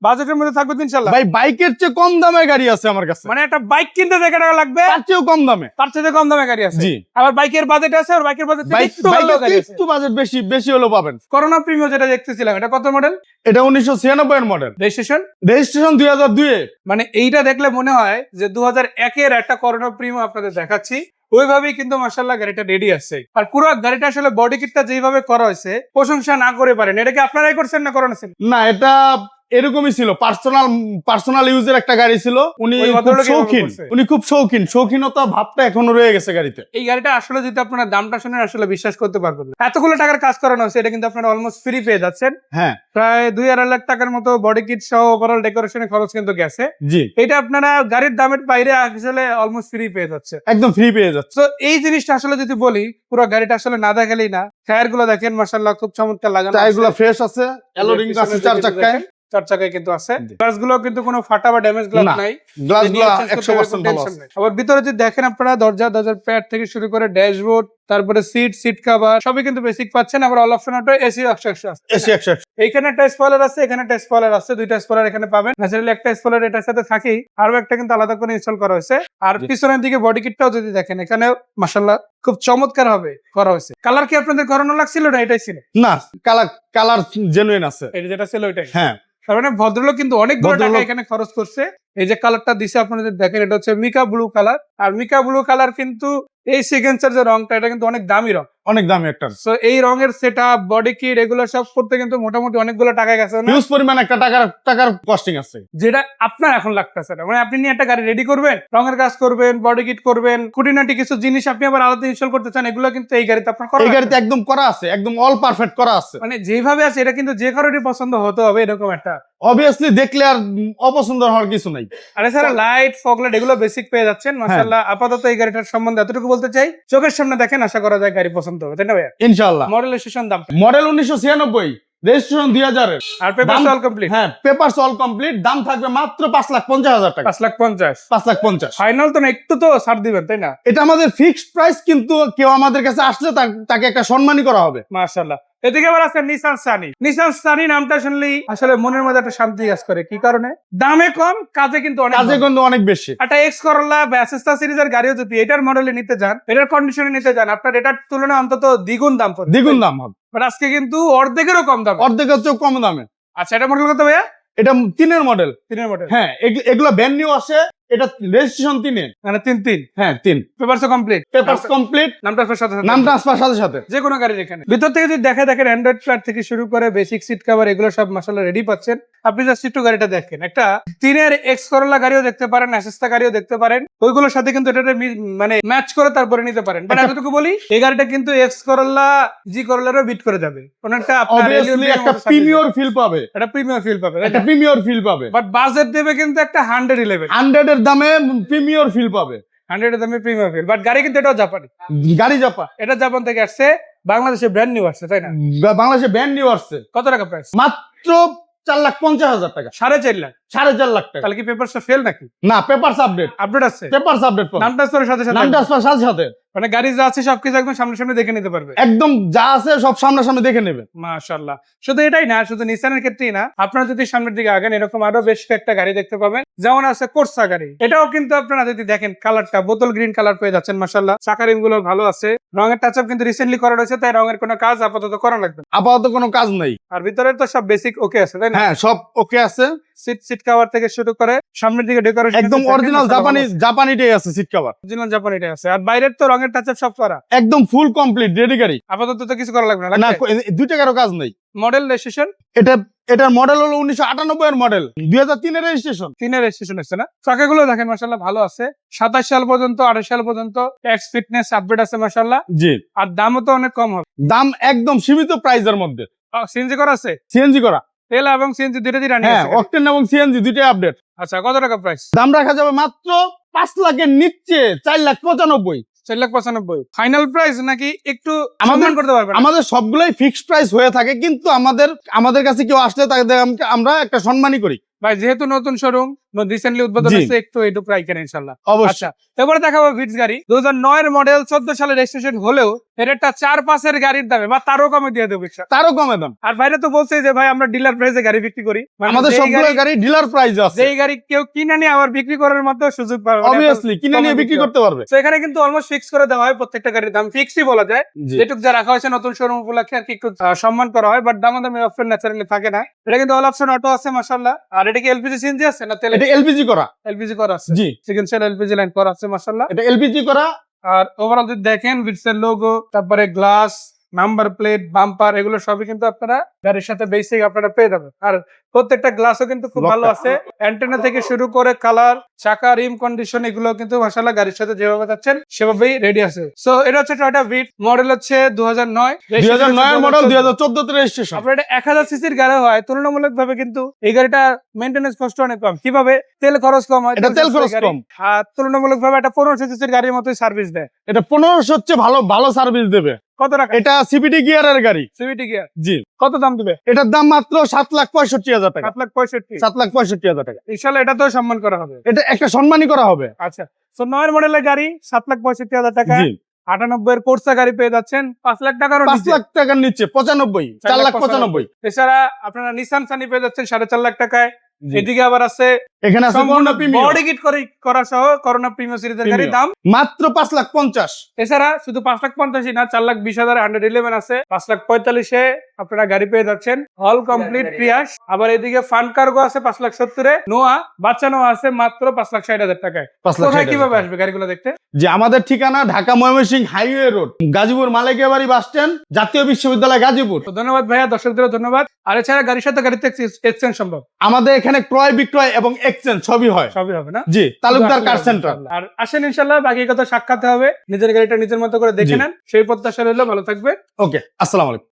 বাজেটের মধ্যে থাকবে তো ইনশাআল্লাহ। ভাই বাইকের চেয়ে কম দামে গাড়ি আছে আমার কাছে। মানে একটা বাইক কিনতে যে টাকা লাগবে তার চেয়েও কম দামে, তার চেয়ে কম দামে গাড়ি আছে। জি। আবার বাইকের বাজেট আছে, আর বাইকের বাজেট একটু ভালো গাড়ি আছে। একটু বাজেট বেশি বেশি হলেও পাবেন। করোনা প্রিমিয়াম যেটা দেখতেছিলাম, এটা কত মডেল? এটা 1996 এর মডেল, রেজিস্ট্রেশন রেজিস্ট্রেশন 2002 এর। মানে এইটা দেখলে মনে হয় যে 2001 এর একটা করোনা প্রিমিয়াম আপনাদের দেখাচ্ছি, ওইভাবেই কিন্তু মাশাআল্লাহ গাড়িটা রেডি আছে। আর পুরো গাড়িটা আসলে বডি কিটটা যেভাবে করা হয়েছে প্রশংসা না করে পারেন। এটা কি আপনারাই করছেন না করানো ছিল? না, এটা এরকমই ছিল, পার্সোনাল ইউজের একটা গাড়ি ছিল। উনি ওই খুব ভদ্রলোক এভাবে শৌখিন, করছে। উনি খুব শৌখিনতা ভাবটা এখনো রয়ে গেছে গাড়িতে। এই গাড়িটা আসলে যদি আপনারা দামটা শুনে আসলে বিশ্বাস করতে পারবেন না, এতগুলো টাকার কাজ করানো হয়েছে। এটা কিন্তু আপনারা অলমোস্ট ফ্রি পেয়ে যাচ্ছেন। হ্যাঁ, প্রায় 2-2.5 লাখ টাকার মতো বডি কিট সহ ওভারঅল ডেকোরেশনের খরচ কিন্তু গেছে। জি, এটা আপনারা গাড়ির দামের বাইরে আসলে অলমোস্ট ফ্রি পেয়ে যাচ্ছে। একদম ফ্রি পেয়ে যাচ্ছে। তো এই জিনিসটা আসলে যদি বলি, পুরো গাড়িটা আসলে না দেখালেই না। টায়ার গুলো দেখেন মাশাআল্লাহ খুব চমৎকার লাগানো আছে। টায়ারগুলো ফ্রেশ আছে, অ্যালোরিং আছে 4 চাকায়। 4 চাকায় কিন্তু আছে। জি। গ্লাস গুলো কিন্তু কোনো ফাটা বা ড্যামেজ গ্লাস না, নাই। গ্লাসগুলো নিয়ে change করতে 100% ভালো tension আছে। নাই। আবার ভিতরে যদি দেখেন আপনারা দরজার প্যাড থেকে শুরু করে ড্যাশবোর্ড, তারপরে সিট কভার সবই কিন্তু বেসিক পাচ্ছেন। আবার all option auto, AC option আছে। এসি 100। এইখানে একটা স্পয়লার আছে, এখানে একটা স্পয়লার আছে, দুইটা স্পয়লার এখানে পাবেন। ন্যাচারালি একটা স্পয়লার এটার সাথে থাকেই, আরো একটা কিন্তু আলাদা করে ইনস্টল করা হয়েছে। আর জি। পিছনের দিকে বডি কিটটাও যদি দেখেন, এখানে মাশাআল্লাহ খুব চমৎকার ভাবে করা হয়েছে। কালার কি আপনাদের করানো লাগছিল না এটাই ছিল? না, কালার জেনুইন আছে। এটা যেটা ছিল ওইটাই। হ্যাঁ, তার মানে ভদ্রলোক কিন্তু অনেকগুলো টাকা ভদ্রলোক- এখানে খরচ করছে। এই যে কালারটা দিছে আপনারা যদি দেখেন, এটা হচ্ছে মিকা ব্লু কালার। আর মিকা ব্লু কালার কিন্তু এই সিগনেচার যে রংটা, এটা কিন্তু অনেক দামি রং। অনেক দামি একটা, সো এই রঙের সেটআপ, বডি কিট এগুলো সব করতে কিন্তু মোটামুটি অনেকগুলো টাকা গেছে না? হিউজ পরিমাণ একটা টাকার কস্টিং আছে। যেটা আপনার এখন লাগতেছে না। মানে আপনি নিয়ে একটা গাড়ি রেডি করবেন, রঙের কাজ করবেন, বডি কিট করবেন, খুঁটিনাটি কিছু জিনিস আপনি আবার আলাদা ইনস্টল করতে চান, এগুলো কিন্তু এই গাড়িতে আপনার করা এই লাগবে গাড়িতে না। একদম করা আছে, একদম অল পারফেক্ট করা আছে। মানে যেভাবে আছে এটা কিন্তু যে কারোরই পছন্দ হতে হবে, এরকম একটা। অবভিয়াসলি দেখলে আর অপছন্দ হওয়ার কিছু নাই। আর এছাড়া লাইট, ফগলাইট এগুলো বেসিক পেয়ে যাচ্ছেন মাশাআল্লাহ। আপাতত এই গাড়িটার সম্বন্ধে এতটুকু বলতে চাই, চোখের সামনে দেখেন, আশা করা যায় গাড়ি পছন্দ হবে, তাই না ভাইয়া? ইনশাআল্লাহ। মডেল স্টেশন দাম মডেল 1996, রেজিস্ট্রেশন 2000 এর। আর পেপার দাম- অল কমপ্লিট। হ্যাঁ, পেপারস অল কমপ্লিট। দাম থাকবে মাত্র 5,50,000 টাকা। 5,50,000 5,50,000। ফাইনাল তো না, একটু তো ছাড় দিবেন তাই না? এটা আমাদের ফিক্সড প্রাইস, কিন্তু কেউ আমাদের কাছে আসলে তাকে একটা সম্মানই করা হবে। মাশাআল্লাহ। এদিকে আবার আছে নিসান সানি নামটা শুনলেই আসলে মনের মধ্যে একটা শান্তি কাজ করে। কি কারণে? দামে কম, কাজে কিন্তু অনেক কাজে ভালো। কিন্তু অনেক বেশি। একটা এক্স করোলা বা অ্যাসেস্টা সিরিজের গাড়িও যদি এটার মডেলে নিতে যান, এটার কন্ডিশনে নিতে যান, আপনার এটার তুলনায় অন্তত দ্বিগুণ দাম পড়বে। দ্বিগুণ দাম হবে, বাট আজকে কিন্তু অর্ধেকেরও কম দাম। অর্ধেকের চেয়েও কম দামে। আচ্ছা, এটা মডেল কত ভাইয়া? এটা 3 মডেল। 3 মডেল। হ্যাঁ, এগুলো ব্র্যান্ড নিউ আসে। এটা রেজিস্ট্রেশন 3 মানে 3 হ্যাঁ 3 পেপারস কমপ্লিট। Papers complete. নাম ট্রান্সফার সাথে নাম ট্রান্সফার সাথে সাথে। যে কোনো গাড়ির এখানে ভিতর থেকে যদি দেখেন অ্যান্ড্রয়েড প্ল্যাট থেকে শুরু করে বেসিক সিট কভার এগুলো সব মাশাআল্লাহ রেডি পাচ্ছেন। আপনি জাস্ট একটু গাড়িটা দেখেন, একটা 3 এক্স করোলা গাড়িও দেখতে পারেন, অ্যাসেস্টা গাড়িও দেখতে পারেন, ওইগুলোর সাথে কিন্তু এটা মানে ম্যাচ করে তারপরে নিতে পারেন। বাট এতটুকু বলি, এই গাড়িটা কিন্তু এক্স করোলা, জি করোলারও বিট করে যাবে। অনেকটা আপনার অবভিয়াসলি একটা প্রিমিয়ার ফিল পাবে, এটা প্রিমিয়াম ফিল পাবে, একটা প্রিমিয়ার ফিল পাবে। বাট বাজেট দেবে কিন্তু একটা 111 100 এর দামে প্রিমিয়ার ফিল পাবে। 100 এর দামে প্রিমিয়াম ফিল। বাট গাড়ি কিন্তু এটাও জাপানি গাড়ি জাপা, এটা জাপান থেকে আসছে, বাংলাদেশে ব্র্যান্ড নিউ আসছে, তাই না? বাংলাদেশে ব্র্যান্ড নিউ আসছে। কত টাকা প্রাইস? মাত্র 4,50,000 টাকা। 4.5 লাখ। 4.5 লাখ টাকা। তাহলে কি পেপারসটা ফেল নাকি? না, পেপারস আপডেট আছে পেপারস আপডেট পাবে। নাম ট্রান্সফারের সাথে নাম ট্রান্সফার সাথে সাথে। মানে গাড়ি যা আছে সবকিছু একদম সামনে দেখে নিতে পারবে। একদম যা আছে সব সামনাসামনি দেখে নেবে। মাশাআল্লাহ। শুধু এটাই না, শুধু নিসানের ক্ষেত্রেই না, আপনারা যদি সামনের দিকে আগেন এরকম আরো বেশ কয়েকটা গাড়ি দেখতে পাবেন। যেমন আছে কোর্সা গাড়ি, এটাও কিন্তু আপনারা যদি দেখেন কালারটা বোতল গ্রিন কালার পেয়ে যাচ্ছেন মাশাআল্লাহ। চাকারিম গুলো ভালো আছে, রঙের টাচ আপ কিন্তু রিসেন্টলি করা রয়েছে, তাই রঙের কোনো কাজ আপাতত করা লাগবে না। আপাতত কোনো কাজ নাই। আর ভিতরে তো সব বেসিক ওকে আছে, তাই না? হ্যাঁ, সব ওকে আছে। সিট কভার থেকে শুরু করে সামনের দিকে ডেকোরেশন একদম অরিজিনাল জাপানিটাই আছে সিট কভার। অরিজিনাল জাপানিটাই আছে। আর বাইরের তো রঙের টাচ আপ সব করা, একদম ফুল কমপ্লিট রেডি গাড়ি। আপাতত তো কিছু করা লাগবে না। না, 2 টাকারও কাজ নাই। মডেল রেজিস্ট্রেশন এটার মডেল হলো 1998 এর মডেল, 2003 এর রেজিস্ট্রেশন। 3 এর রেজিস্ট্রেশন আছে না? চাকাগুলো দেখেন মাশাআল্লাহ ভালো আছে। 27 সাল পর্যন্ত, 28 সাল পর্যন্ত ট্যাক্স ফিটনেস আপডেট আছে মাশাআল্লাহ। জি, আর দামও তো অনেক কম হবে। দাম একদম সীমিত প্রাইসের মধ্যে। সিএনজি করা আছে, সিএনজি করা। তেল এবং সিএনজি দুটো দিয়ে রানিং হ্যাঁ, আছে। অকটেন এবং সিএনজি দুইটাই আপডেট। আচ্ছা, কত টাকা প্রাইস? দাম রাখা যাবে মাত্র 5 লাখের নিচে, 4,95,000। 4,95,000 ফাইনাল প্রাইস নাকি একটু আমাদের সম্মান করতে পারবেন? আমাদের সবগুলোই ফিক্সড প্রাইস হয়ে থাকে, কিন্তু আমাদের কাছে কেউ আসলে তাদের আমরা একটা সম্মানই করি। ভাই যেহেতু নতুন শোরুম রিসেন্টলি উদ্বোধন জি। হয়েছে, একটু প্রাইস কেন ইনশাআল্লাহ। অবশ্যই। আচ্ছা, এবারে দেখাবো ভিটস গাড়ি 2009 এর মডেল, 14 সালে রেজিস্ট্রেশন হলেও এটা একটা 4-5 এর গাড়ির দামে বা তারও কমে দিয়ে দেবো ইনশাআল্লাহ। তারও কমে দাম। আর ভাইরা তো বলছে যে ভাই আমরা ডিলার প্রাইসে গাড়ি বিক্রি করি, মানে আমাদের যেই সবগুলো গাড়ি ডিলার প্রাইস আছে, যেই গাড়ি কেউ কিনে নিয়ে আবার বিক্রি করার মতো সুযোগ পাবে, মানে অবভিয়াসলি কিনে কমে নিয়ে বিক্রি হবে। করতে পারবে। তো এখানে কিন্তু অলমোস্ট ফিক্স করে দেওয়া হয়, প্রত্যেকটা গাড়ির দাম ফিক্সই বলা যায়। জি। যেটুক যা রাখা হয়েছে নতুন শোরুম উপলক্ষে আর কি একটু সম্মান করা হয়, বাট দামাদামি অপশন ন্যাচারালি থাকে না। এটা কিন্তু অল অপশন অটো আছে মাশাআল্লাহ। আর এটা কি এলপিজি সিএনজি আছে না তেল? এটা এলপিজি করা। এলপিজি করা আছে, জি, সিকোয়েন্সিয়াল এলপিজি লাইন করা আছে মাশাআল্লাহ। এটা এলপিজি করা। আর ওভারঅল যদি দেখেন বিটসের লোগো, তারপরে গ্লাস, নাম্বার প্লেট, বাম্পার, এগুলো সবই কিন্তু আপনারা গাড়ির সাথে বেসিক আপনারা পেয়ে যাবেন। আর প্রত্যেকটা গ্লাসও কিন্তু খুব ভালো লকটা। আছে, অ্যান্টেনা থেকে শুরু করে কালার, চাকা, রিম কন্ডিশন, এগুলো কিন্তু মাশাআল্লাহ গাড়ির সাথে যেভাবে যাচ্ছেন সেভাবেই রেডি আছে। সো এটা হচ্ছে টয়োটা ভিট, মডেল হচ্ছে 2009, 2009 এর মডেল, 2014 তে রেজিস্ট্রেশন। আপনার এটা 1000 সিসির গাড়ি হয়, তুলনামূলকভাবে কিন্তু এই গাড়িটা মেইনটেনেন্স কষ্ট অনেক কম। কিভাবে? তেল খরচ কম হয়, এটা তেল খরচ কম। আর তুলনামূলকভাবে এটা 1500 সিসির গাড়ির মতোই সার্ভিস দেয়। এটা 1500 হচ্ছে ভালো ভালো সার্ভিস দেবে। কত টাকা? এটা সিভিটি গিয়ারের গাড়ি। সিভিটি গিয়ার জি। কত দাম দিবে? এটার দাম মাত্র 7,65,000 টাকা। 7,65,000। 7,65,000 টাকা। ইনশাআল্লাহ এটা তো সম্মান করা হবে। এটা একটা সম্মানই করা হবে। আচ্ছা, তো 9 মডেলের গাড়ি 7,65,000 টাকা, জি। 98 এর কোর্সা গাড়ি পেয়ে যাচ্ছেন 5 লাখ টাকারও 5 নিচে। লাখ টাকার নিচে 95, 4,95,000। এছাড়া আপনারা নিসান সানি পেয়ে যাচ্ছেন 4.5 লাখ টাকায়। জি। এদিকে আবার আছে এখানে আছে সম্পূর্ণ করোনা প্রিমিয়াম, বডি কিট করা সহ করোনা প্রিমিয়াম সিরিজের গাড়ির দাম মাত্র 5,50,000। এছাড়া শুধু 5,50,000 না, 4,20,000 111 আছে, 5,45,000 আপনারা গাড়ি পেয়ে যাচ্ছেন অল কমপ্লিট প্রিয়াস। আবার এদিকে ফান কার্গো আছে 5,70,000, নোয়া বাচ্চা নোয়া আছে মাত্র 5,60,000 টাকায়। 5,60,000 কোথায় কিভাবে আসবে গাড়িগুলো দেখতে? যে আমাদের ঠিকানা ঢাকা ময়মনসিংহ হাইওয়ে রোড, গাজীপুর মালিকের বাড়ি বাস স্ট্যান্ড, জাতীয় বিশ্ববিদ্যালয় গাজীপুর। তো ধন্যবাদ ভাইয়া, দর্শকদেরও ধন্যবাদ। আর এছাড়া গাড়ির সাথে গাড়িতে এক্সচেঞ্জ সম্ভব? আমাদের এখানে ক্রয় বিক্রয় এবং এক্সচেঞ্জ সবই হয়। সবই হবে না? জি, তালুকদার কার সেন্টার। আর আসেন ইনশাআল্লাহ, বাকি কথা সাক্ষাৎ হবে। নিজের গাড়িটা নিজের মতো করে দেখে জি। নেন, সেই প্রত্যাশা রইলো। ভালো থাকবে। ওকে, আসসালামু আলাইকুম।